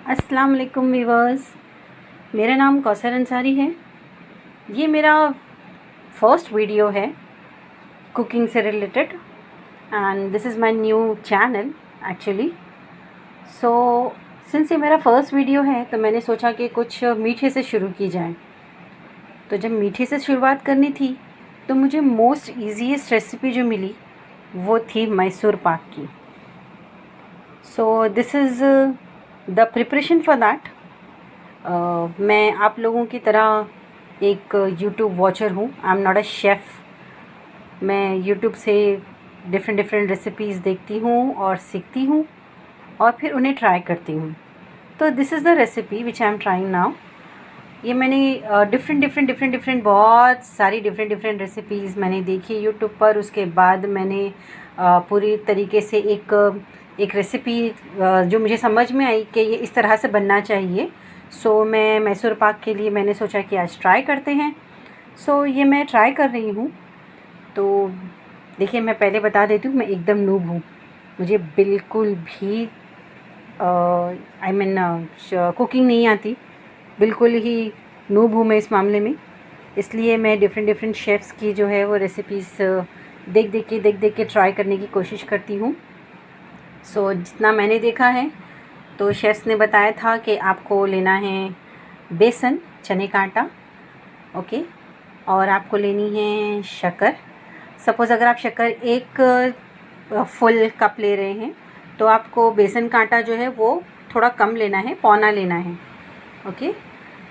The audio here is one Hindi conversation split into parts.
अस्सलाम वालेकुम व्यूअर्स, मेरा नाम कौसर अंसारी है। ये मेरा फर्स्ट वीडियो है कुकिंग से related and this is my new channel actually. So since ये मेरा फर्स्ट वीडियो है तो मैंने सोचा कि कुछ मीठे से शुरू की जाए। तो जब मीठे से शुरुआत करनी थी तो मुझे मोस्ट ईजीएस्ट रेसिपी जो मिली वो थी मैसूर पाक की। So this is the preparation for that. मैं आप लोगों की तरह एक यूट्यूब वॉचर हूँ। I am not a chef. मैं यूट्यूब से डिफरेंट रेसिपीज़ देखती हूँ और सीखती हूँ और फिर उन्हें ट्राई करती हूँ। तो this is the recipe which I am trying now. ये मैंने डिफरेंट बहुत सारी डिफरेंट रेसिपीज़ मैंने देखी यूट्यूब पर। उसके बाद मैंने पूरी तरीके से एक रेसिपी जो मुझे समझ में आई कि ये इस तरह से बनना चाहिए। सो मैं मैसूर पाक के लिए मैंने सोचा कि आज ट्राई करते हैं। सो ये मैं ट्राई कर रही हूँ। तो देखिए, मैं पहले बता देती हूँ, मैं एकदम नूब हूँ। मुझे बिल्कुल भी कुकिंग नहीं आती। बिल्कुल ही नूब हूँ मैं इस मामले में। इसलिए मैं डिफरेंट शेफ़्स की जो है वो रेसिपीज़ देख के ट्राई करने की कोशिश करती हूँ। सो जितना मैंने देखा है तो शेफ़्स ने बताया था कि आपको लेना है बेसन, चने का आटा, ओके, और आपको लेनी है शक्कर। सपोज़ अगर आप शक्कर एक फुल कप ले रहे हैं तो आपको बेसन का आटा जो है वो थोड़ा कम लेना है, पौना लेना है, ओके।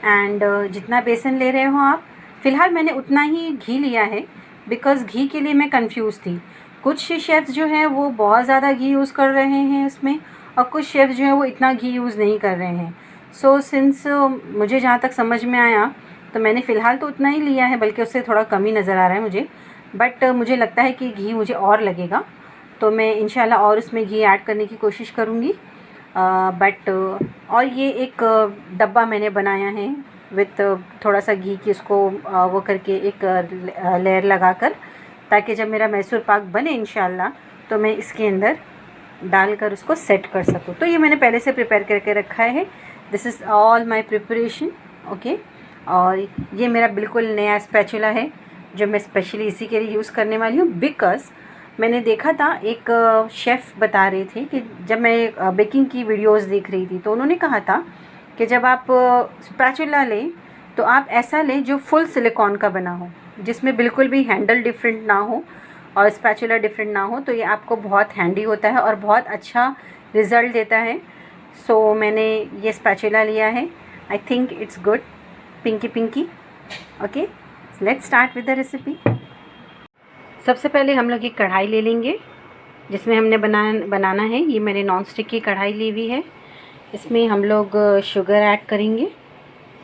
एंड जितना बेसन ले रहे हो आप, फ़िलहाल मैंने उतना ही घी लिया है बिकॉज़ घी के लिए मैं कंफ्यूज थी। कुछ शेफ़्स जो हैं वो बहुत ज़्यादा घी यूज़ कर रहे हैं इसमें, और कुछ शेफ़्स जो हैं वो इतना घी यूज़ नहीं कर रहे हैं। सो सिंस मुझे जहाँ तक समझ में आया तो मैंने फ़िलहाल तो उतना ही लिया है, बल्कि उससे थोड़ा कम ही नज़र आ रहा है मुझे। बट मुझे लगता है कि घी मुझे और लगेगा, तो मैं इंशाल्लाह और उसमें घी ऐड करने की कोशिश करूँगी। और ये एक डब्बा मैंने बनाया है विथ थोड़ा सा घी की उसको वो करके एक लेयर लगाकर, ताकि जब मेरा मैसूर पाक बने इंशाल्लाह तो मैं इसके अंदर डालकर उसको सेट कर सकूँ। तो ये मैंने पहले से प्रिपेयर करके रखा है। This is all my preparation, okay. और ये मेरा बिल्कुल नया स्पैचुला है जो मैं स्पेशली इसी के लिए यूज़ करने वाली हूँ। बिकॉज़ मैंने देखा था, एक शेफ़ बता रहे थे कि जब मैं बेकिंग की वीडियोस देख रही थी तो उन्होंने कहा था कि जब आप स्पैचुला लें तो आप ऐसा लें जो फुल सिलिकॉन का बना हो, जिसमें बिल्कुल भी हैंडल डिफरेंट ना हो और स्पैचुला डिफरेंट ना हो। तो ये आपको बहुत हैंडी होता है और बहुत अच्छा रिज़ल्ट देता है। सो मैंने ये स्पैचुला लिया है। I think it's good, Pinky, okay. Let's start with the recipe. सबसे पहले हम लोग एक कढ़ाई ले लेंगे जिसमें हमने बनाना है। ये मैंने नॉन स्टिक की कढ़ाई ली हुई है। इसमें हम लोग शुगर ऐड करेंगे,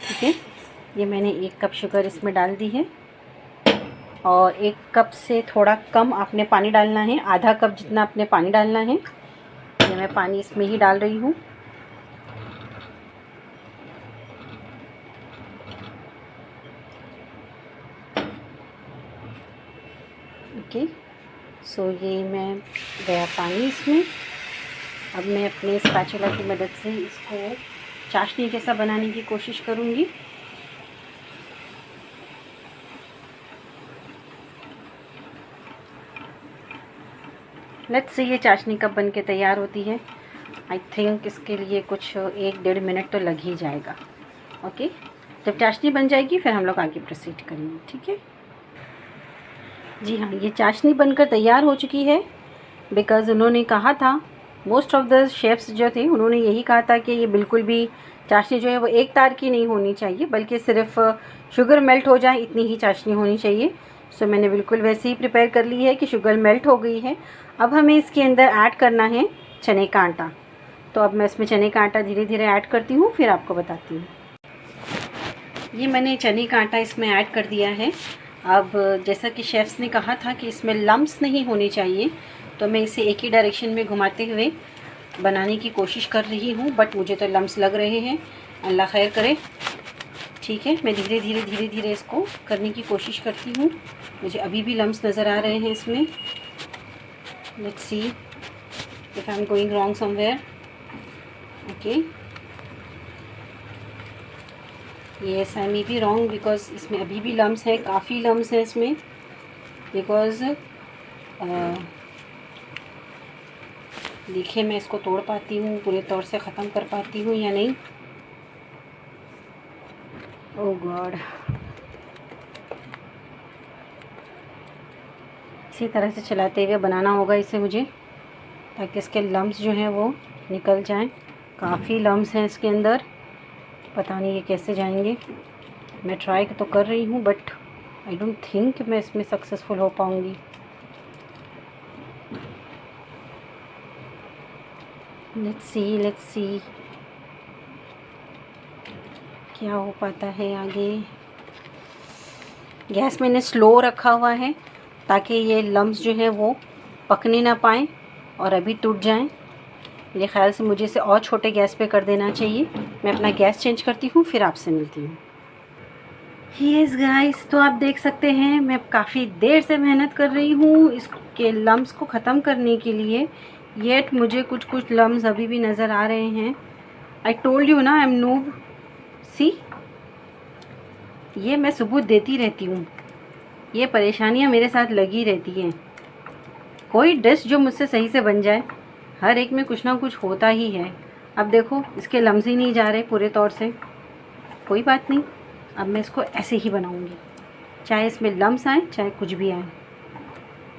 ठीक है। ये मैंने 1 कप शुगर इसमें डाल दी है और 1 कप से थोड़ा कम आपने पानी डालना है। आधा कप जितना आपने पानी डालना है। ये मैं पानी इसमें ही डाल रही हूँ। ओके, सो ये मैं गया पानी इसमें। अब मैं अपने स्पैचुला की मदद से इसको चाशनी जैसा बनाने की कोशिश करूँगी। लेट्स से ये चाशनी कब बन के तैयार होती है। आई थिंक इसके लिए कुछ 1-1.5 मिनट तो लग ही जाएगा, ओके। जब चाशनी बन जाएगी फिर हम लोग आगे प्रोसीड करेंगे, ठीक है। जी हाँ, ये चाशनी बनकर तैयार हो चुकी है। बिकॉज़ उन्होंने कहा था, मोस्ट ऑफ़ द शेफ़्स जो थे उन्होंने यही कहा था कि ये बिल्कुल भी चाशनी जो है वो एक तार की नहीं होनी चाहिए, बल्कि सिर्फ शुगर मेल्ट हो जाए इतनी ही चाशनी होनी चाहिए। सो मैंने बिल्कुल वैसे ही प्रिपेयर कर ली है कि शुगर मेल्ट हो गई है। अब हमें इसके अंदर ऐड करना है चने का आटा। तो अब मैं इसमें चने का आटा धीरे धीरे ऐड करती हूँ, फिर आपको बताती हूँ। ये मैंने चने का आटा इसमें ऐड कर दिया है। अब जैसा कि शेफ़्स ने कहा था कि इसमें लम्प्स नहीं होने चाहिए, तो मैं इसे एक ही डायरेक्शन में घुमाते हुए बनाने की कोशिश कर रही हूँ। बट मुझे तो लम्प्स लग रहे हैं, अल्लाह खैर करे, ठीक है। मैं धीरे धीरे इसको करने की कोशिश करती हूँ। मुझे अभी भी लम्प्स नज़र आ रहे हैं इसमें। Let's see if I am going wrong somewhere, okay. Yes I may be wrong because इसमें अभी भी लम्स हैं, काफ़ी लम्स हैं इसमें। बिकॉज देखिए मैं इसको तोड़ पाती हूँ, पूरे तौर से ख़त्म कर पाती हूँ या नहीं। ओह गॉड, इसी तरह से चलाते हुए बनाना होगा इसे मुझे, ताकि इसके लम्स जो हैं वो निकल जाएं। काफ़ी लम्स हैं इसके अंदर, पता नहीं ये कैसे जाएंगे। मैं ट्राई तो कर रही हूँ बट आई डोंट थिंक मैं इसमें सक्सेसफुल हो पाऊँगी। लेट्स सी क्या हो पाता है आगे। गैस मैंने स्लो रखा हुआ है ताकि ये लम्स जो हैं वो पकने ना पाएँ और अभी टूट जाएं। मेरे ख़्याल से मुझे इसे और छोटे गैस पे कर देना चाहिए। मैं अपना गैस चेंज करती हूँ, फिर आपसे मिलती हूँ। यस गाइस, तो आप देख सकते हैं मैं काफ़ी देर से मेहनत कर रही हूँ इसके लम्स को ख़त्म करने के लिए, येट मुझे कुछ कुछ लम्स अभी भी नज़र आ रहे हैं। आई टोल्ड यू ना, आई एम नूब। सी, ये मैं सबूत देती रहती हूँ, ये परेशानियाँ मेरे साथ लगी रहती हैं। कोई डिश जो मुझसे सही से बन जाए, हर एक में कुछ ना कुछ होता ही है। अब देखो इसके लम्स ही नहीं जा रहे पूरे तौर से। कोई बात नहीं, अब मैं इसको ऐसे ही बनाऊंगी, चाहे इसमें लम्स आए चाहे कुछ भी आए।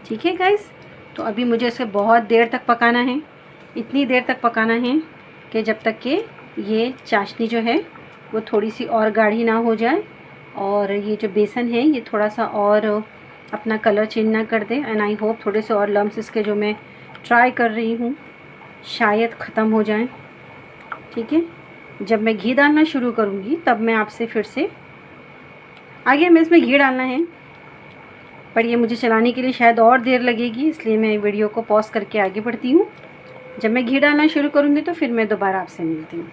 ठीक है गाइस, तो अभी मुझे इसे बहुत देर तक पकाना है। इतनी देर तक पकाना है कि जब तक कि ये चाशनी जो है वो थोड़ी सी और गाढ़ी ना हो जाए और ये जो बेसन है ये थोड़ा सा और अपना कलर चेंज ना कर दे। एंड आई होप थोड़े से और लम्स इसके जो मैं ट्राई कर रही हूँ शायद ख़त्म हो जाएं। ठीक है, जब मैं घी डालना शुरू करूँगी तब मैं आपसे फिर से आगे, मैं इसमें घी डालना है पर ये मुझे चलाने के लिए शायद और देर लगेगी, इसलिए मैं वीडियो को पॉज करके आगे बढ़ती हूँ। जब मैं घी डालना शुरू करूँगी तो फिर मैं दोबारा आपसे मिलती हूँ।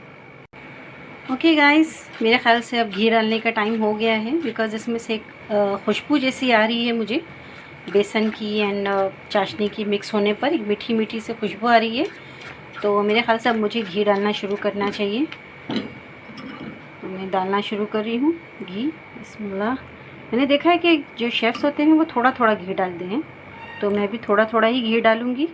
ओके गाइस, मेरे ख़्याल से अब घी डालने का टाइम हो गया है, बिकॉज़ इसमें से एक खुशबू जैसी आ रही है मुझे बेसन की एंड चाशनी की मिक्स होने पर एक मीठी मीठी से खुशबू आ रही है। तो मेरे ख़्याल से अब मुझे घी डालना शुरू करना चाहिए। तो मैं डालना शुरू कर रही हूँ घी। बिस्मिल्लाह। मैंने देखा है कि जो शेफ़्स होते हैं वो थोड़ा थोड़ा घी डालते हैं, तो मैं भी थोड़ा थोड़ा ही घी डालूँगी।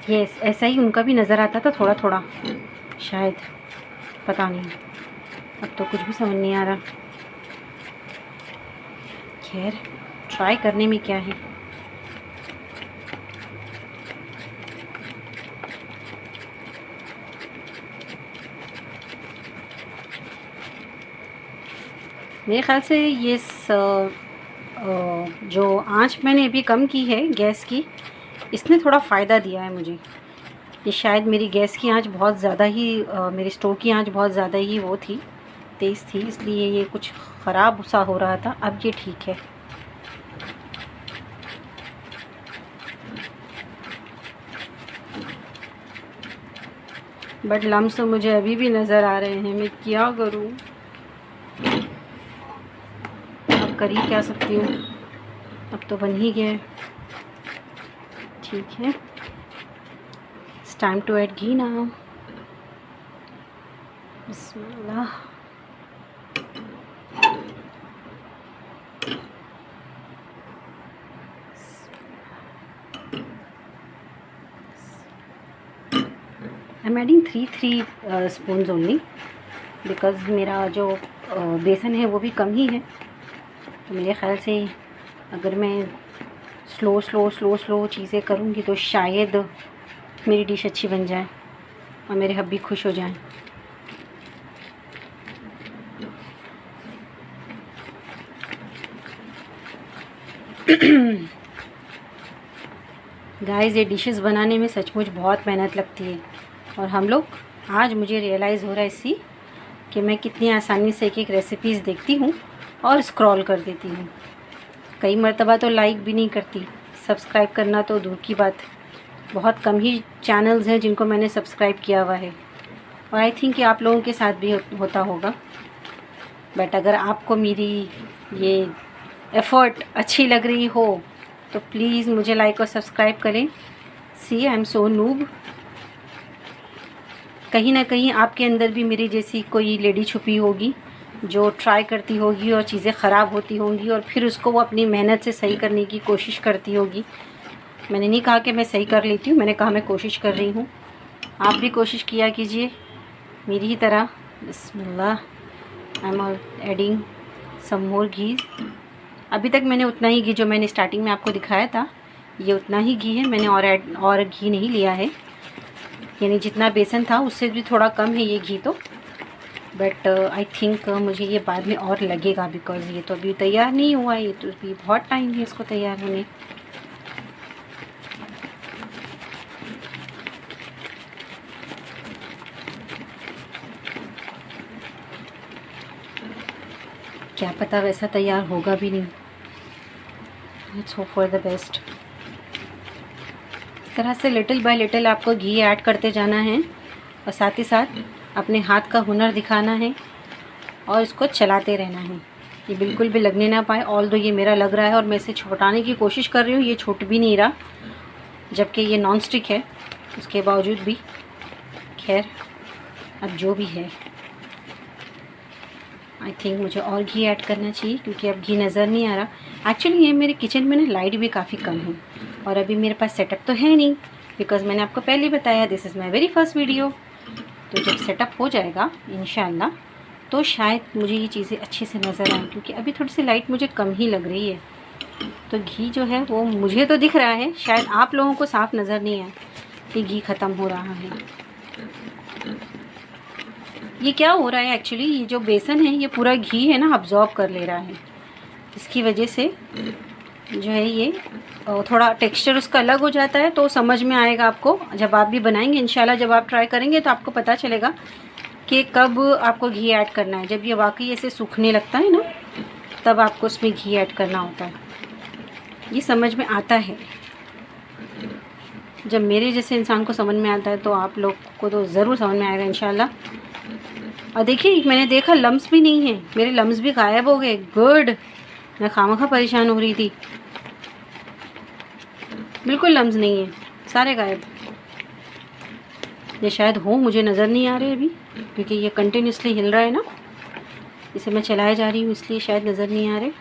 यस, ऐसा ही उनका भी नज़र आता था थोड़ा थोड़ा, शायद, पता नहीं, अब तो कुछ भी समझ नहीं आ रहा। खैर, ट्राई करने में क्या है। मेरे ख़्याल से ये जो आंच मैंने अभी कम की है गैस की, इसने थोड़ा फ़ायदा दिया है मुझे। ये शायद मेरी गैस की आंच बहुत ज़्यादा ही मेरी स्टोव की आंच बहुत ज़्यादा ही वो थी, तेज़ थी, इसलिए ये कुछ ख़राब सा हो रहा था। अब ये ठीक है। बट लम्स तो मुझे अभी भी नज़र आ रहे हैं, मैं क्या करूं? अब कर ही क्या सकती हूँ, अब तो बन ही गया। ठीक है, it's time to add ghee now. बिस्मिल्लाह। I am adding three spoons only, because मेरा जो बेसन है वो भी कम ही है। तो मेरे ख़्याल से अगर मैं स्लो चीज़ें करूँगी तो शायद मेरी डिश अच्छी बन जाए और मेरे हब्बी खुश हो जाएं। गाइस, ये डिशेस बनाने में सचमुच बहुत मेहनत लगती है और हम लोग, आज मुझे रियलाइज़ हो रहा है इसी कि मैं कितनी आसानी से एक एक रेसिपीज़ देखती हूँ और स्क्रॉल कर देती हूँ। कई मर्तबा तो लाइक भी नहीं करती, सब्सक्राइब करना तो दूर की बात। बहुत कम ही चैनल्स हैं जिनको मैंने सब्सक्राइब किया हुआ है और आई थिंक कि आप लोगों के साथ भी होता होगा। बट अगर आपको मेरी ये एफ़र्ट अच्छी लग रही हो तो प्लीज़ मुझे लाइक और सब्सक्राइब करें। सी आई एम सो नूब। कहीं ना कहीं आपके अंदर भी मेरी जैसी कोई लेडी छुपी होगी जो ट्राई करती होगी और चीज़ें ख़राब होती होंगी और फिर उसको वो अपनी मेहनत से सही करने की कोशिश करती होगी। मैंने नहीं कहा कि मैं सही कर लेती हूँ, मैंने कहा मैं कोशिश कर रही हूँ। आप भी कोशिश किया कीजिए मेरी ही तरह। बिस्मिल्लाह, आई एम एडिंग सम मोर घी। अभी तक मैंने उतना ही घी जो मैंने स्टार्टिंग में आपको दिखाया था, ये उतना ही घी है। मैंने और घी नहीं लिया है, यानी जितना बेसन था उससे भी थोड़ा कम है ये घी तो। बट आई थिंक मुझे ये बाद में और लगेगा, बिकॉज़ ये तो अभी तैयार नहीं हुआ है, ये तो अभी बहुत टाइम है इसको तैयार होने। क्या पता वैसा तैयार होगा भी नहीं। Let's hope for the best. इस तरह से लिटिल बाय लिटिल आपको घी ऐड करते जाना है और साथ ही साथ अपने हाथ का हुनर दिखाना है और इसको चलाते रहना है। ये बिल्कुल भी लगने ना पाए। ऑल दो ये मेरा लग रहा है और मैं इसे छुटाने की कोशिश कर रही हूँ, ये छूट भी नहीं रहा, जबकि ये नॉन स्टिक है उसके बावजूद भी। खैर अब जो भी है, आई थिंक मुझे और घी ऐड करना चाहिए क्योंकि अब घी नज़र नहीं आ रहा। एक्चुअली ये मेरे किचन में ना लाइट भी काफ़ी कम है और अभी मेरे पास सेटअप तो है नहीं, बिकॉज़ मैंने आपको पहले ही बताया this is my very first video. तो जब सेटअप हो जाएगा इंशाल्लाह तो शायद मुझे ये चीज़ें अच्छे से नज़र आएँ, क्योंकि अभी थोड़ी सी लाइट मुझे कम ही लग रही है। तो घी जो है वो मुझे तो दिख रहा है, शायद आप लोगों को साफ नज़र नहीं आए कि घी ख़त्म हो रहा है। ये क्या हो रहा है एक्चुअली, ये जो बेसन है ये पूरा घी है ना अब्ज़ॉर्ब कर ले रहा है, इसकी वजह से जो है ये थोड़ा टेक्सचर उसका अलग हो जाता है। तो समझ में आएगा आपको जब आप भी बनाएंगे इंशाल्लाह। जब आप ट्राई करेंगे तो आपको पता चलेगा कि कब आपको घी ऐड करना है। जब ये वाकई ऐसे सूखने लगता है ना तब आपको उसमें घी ऐड करना होता है। ये समझ में आता है, जब मेरे जैसे इंसान को समझ में आता है तो आप लोग को तो ज़रूर समझ में आएगा इंशाल्लाह। और देखिए मैंने देखा लम्स भी नहीं है, मेरे लम्स भी गायब हो गए। गुड, मैं खामखा परेशान हो रही थी। बिल्कुल लम्स नहीं है, सारे गायब। ये शायद हो, मुझे नज़र नहीं आ रहे अभी क्योंकि ये कंटिन्यूसली हिल रहा है ना, इसे मैं चलाए जा रही हूँ इसलिए शायद नज़र नहीं आ रहे।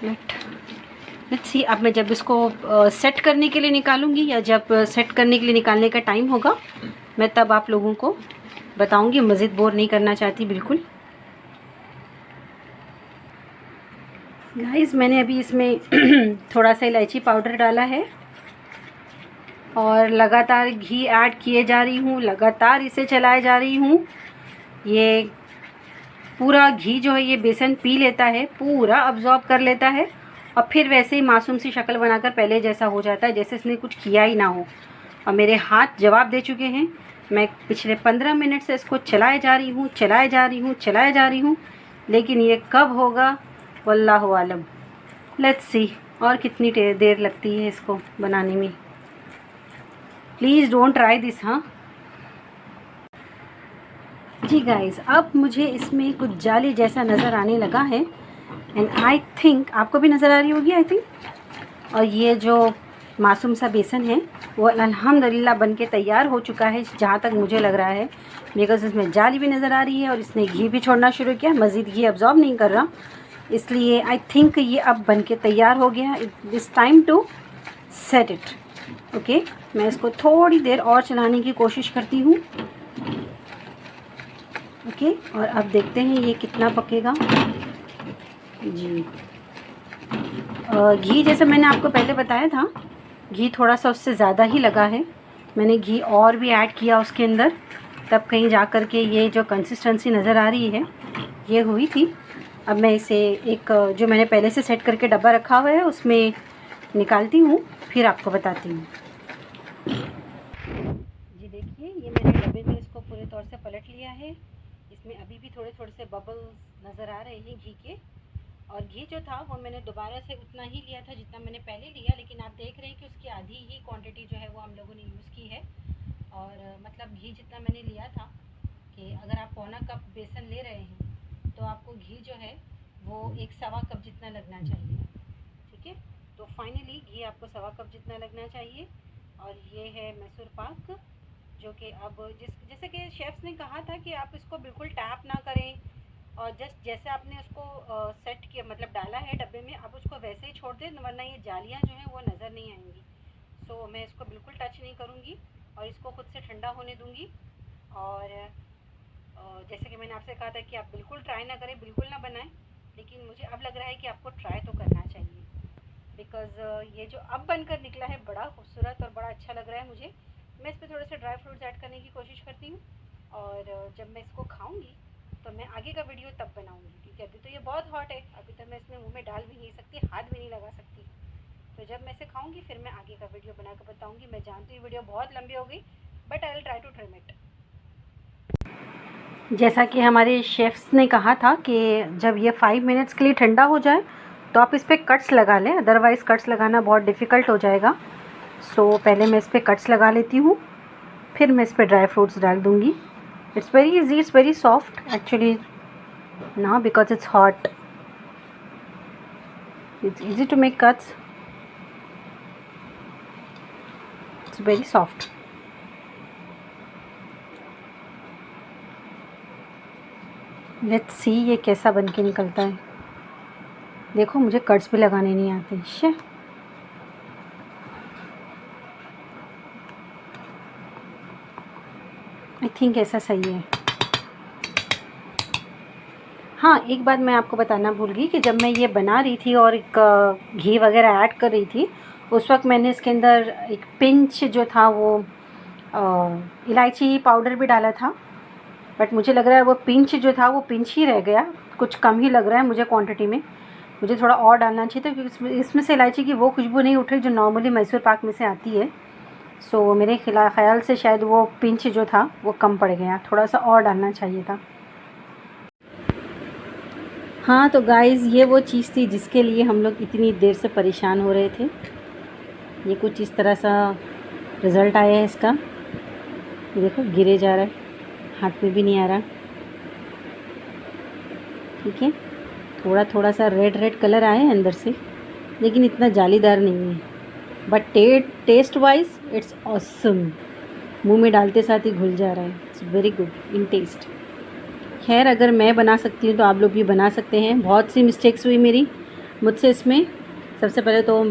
लेट्स सी, अब मैं जब इसको सेट करने के लिए निकालूंगी या जब सेट करने के लिए निकालने का टाइम होगा मैं तब आप लोगों को बताऊंगी। मज़ीद बोर नहीं करना चाहती बिल्कुल। गाइस मैंने अभी इसमें थोड़ा सा इलायची पाउडर डाला है और लगातार घी ऐड किए जा रही हूँ, लगातार इसे चलाए जा रही हूँ। ये पूरा घी जो है ये बेसन पी लेता है, पूरा अब्ज़ॉर्ब कर लेता है और फिर वैसे ही मासूम सी शक्ल बनाकर पहले जैसा हो जाता है, जैसे इसने कुछ किया ही ना हो। और मेरे हाथ जवाब दे चुके हैं। मैं पिछले 15 मिनट से इसको चलाए जा रही हूँ, चलाए जा रही हूँ, चलाए जा रही हूँ, लेकिन ये कब होगा वल्लाहु आलम। लेट्स सी और कितनी देर लगती है इसको बनाने में। Please don't try this. हाँ जी गाइस, अब मुझे इसमें कुछ जाली जैसा नज़र आने लगा है एंड आई थिंक आपको भी नज़र आ रही होगी आई थिंक। और ये जो मासूम सा बेसन है वो अल्हम्दुलिल्लाह बन के तैयार हो चुका है जहाँ तक मुझे लग रहा है, बिकॉज़ इसमें जाली भी नज़र आ रही है और इसने घी भी छोड़ना शुरू किया। मज़ीद घी अब्ज़ॉर्ब नहीं कर रहा, इसलिए आई थिंक ये अब बन के तैयार हो गया। It's time to set it. Okay, मैं इसको थोड़ी देर और चलाने की कोशिश करती हूँ। ओके, और अब देखते हैं ये कितना पकेगा। जी घी जैसे मैंने आपको पहले बताया था, घी थोड़ा सा उससे ज़्यादा ही लगा है। मैंने घी और भी ऐड किया उसके अंदर, तब कहीं जा कर के ये जो कंसिस्टेंसी नज़र आ रही है ये हुई थी। अब मैं इसे एक जो मैंने पहले से सेट करके डब्बा रखा हुआ है उसमें निकालती हूँ, फिर आपको बताती हूँ। जी देखिए, ये मैंने डब्बे में इसको पूरे तौर से पलट लिया है। इसमें अभी भी थोड़े थोड़े से बबल्स नज़र आ रहे हैं घी के। और घी जो था वो मैंने दोबारा से उतना ही लिया था जितना मैंने पहले लिया, लेकिन आप देख रहे हैं कि उसकी आधी ही क्वांटिटी जो है वो हम लोगों ने यूज़ की है। और मतलब घी जितना मैंने लिया था कि अगर आप पौना कप बेसन ले रहे हैं तो आपको घी जो है वो 1 सवा कप जितना लगना चाहिए। ठीक है, तो फाइनली घी आपको 1.25 कप जितना लगना चाहिए। और ये है मैसूर पाक, जो कि अब जैसे कि शेफ्स ने कहा था कि आप इसको बिल्कुल टैप ना करें, और जस्ट जैसे आपने उसको सेट किया, मतलब डाला है डब्बे में, आप उसको वैसे ही छोड़ दें, वरना ये जालियाँ जो हैं वो नज़र नहीं आएंगी। सो मैं इसको बिल्कुल टच नहीं करूँगी और इसको खुद से ठंडा होने दूँगी। और जैसे कि मैंने आपसे कहा था कि आप बिल्कुल ट्राई ना करें, बिल्कुल ना बनाएं, लेकिन मुझे अब लग रहा है कि आपको ट्राई तो करना चाहिए, बिकॉज़ ये जो अब बनकर निकला है बड़ा खूबसूरत और बड़ा अच्छा लग रहा है मुझे। मैं इस पर थोड़े से ड्राई फ्रूट्स ऐड करने की कोशिश करती हूँ, और जब मैं इसको खाऊँगी तो मैं आगे का वीडियो तब बनाऊँगी, क्योंकि अभी तो ये बहुत हॉट है, अभी तो मैं इसमें मुँह में डाल भी नहीं सकती, हाथ भी नहीं लगा सकती। तो जब मैं इसे खाऊँगी फिर मैं आगे का वीडियो बनाकर बताऊँगी। मैं जानती हूँ वीडियो बहुत लंबी हो गई, but I will try to trim it. जैसा कि हमारे शेफ्स ने कहा था कि जब ये 5 मिनट्स के लिए ठंडा हो जाए तो आप इस पर कट्स लगा लें, अदरवाइज़ कट्स लगाना बहुत डिफ़िकल्ट हो जाएगा। सो पहले मैं इस पर कट्स लगा लेती हूँ, फिर मैं इस पर ड्राई फ्रूट्स डाल दूँगी। It's very easy, it's very soft actually ना, because it's hot, it's easy to make cuts, it's very soft. Let's see ये कैसा बन के निकलता है। देखो मुझे कट्स भी लगाने नहीं आते। शे, आई थिंक ऐसा सही है। हाँ, एक बात मैं आपको बताना भूल गई कि जब मैं ये बना रही थी और एक घी वगैरह ऐड कर रही थी, उस वक्त मैंने इसके अंदर एक पिंच जो था वो इलायची पाउडर भी डाला था, बट मुझे लग रहा है वो पिंच जो था वो पिंच ही रह गया, कुछ कम ही लग रहा है मुझे क्वांटिटी में। मुझे थोड़ा और डालना चाहिए था, क्योंकि इसमें से इलायची की वो खुशबू नहीं उठ रही जो नॉर्मली मैसूर पाक में से आती है। सो मेरे ख्याल से शायद वो पिंच जो था वो कम पड़ गया, थोड़ा सा और डालना चाहिए था। हाँ तो गाइज़, ये वो चीज़ थी जिसके लिए हम लोग इतनी देर से परेशान हो रहे थे। ये कुछ इस तरह सा रिज़ल्ट आया है इसका। ये देखो गिरे जा रहा है, हाथ में भी नहीं आ रहा। ठीक है, थोड़ा थोड़ा सा रेड कलर आया है अंदर से, लेकिन इतना जालीदार नहीं है, but taste wise it's awesome. मुंह में डालते साथ ही घुल जा रहा है, it's very good in taste. खैर, अगर मैं बना सकती हूँ तो आप लोग भी बना सकते हैं। बहुत सी मिस्टेक्स हुई मुझसे इसमें। सबसे पहले तो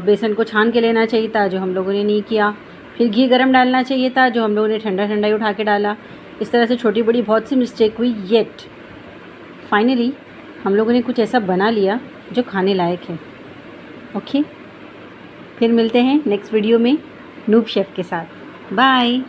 बेसन को छान के लेना चाहिए था, जो हम लोगों ने नहीं किया। फिर घी गरम डालना चाहिए था, जो हम लोगों ने ठंडा ही उठा के डाला। इस तरह से छोटी बड़ी बहुत सी मिस्टेक हुई, येट फाइनली हम लोगों ने कुछ ऐसा बना लिया जो खाने लायक है। ओके, फिर मिलते हैं नेक्स्ट वीडियो में नूब शेफ़ के साथ। बाय।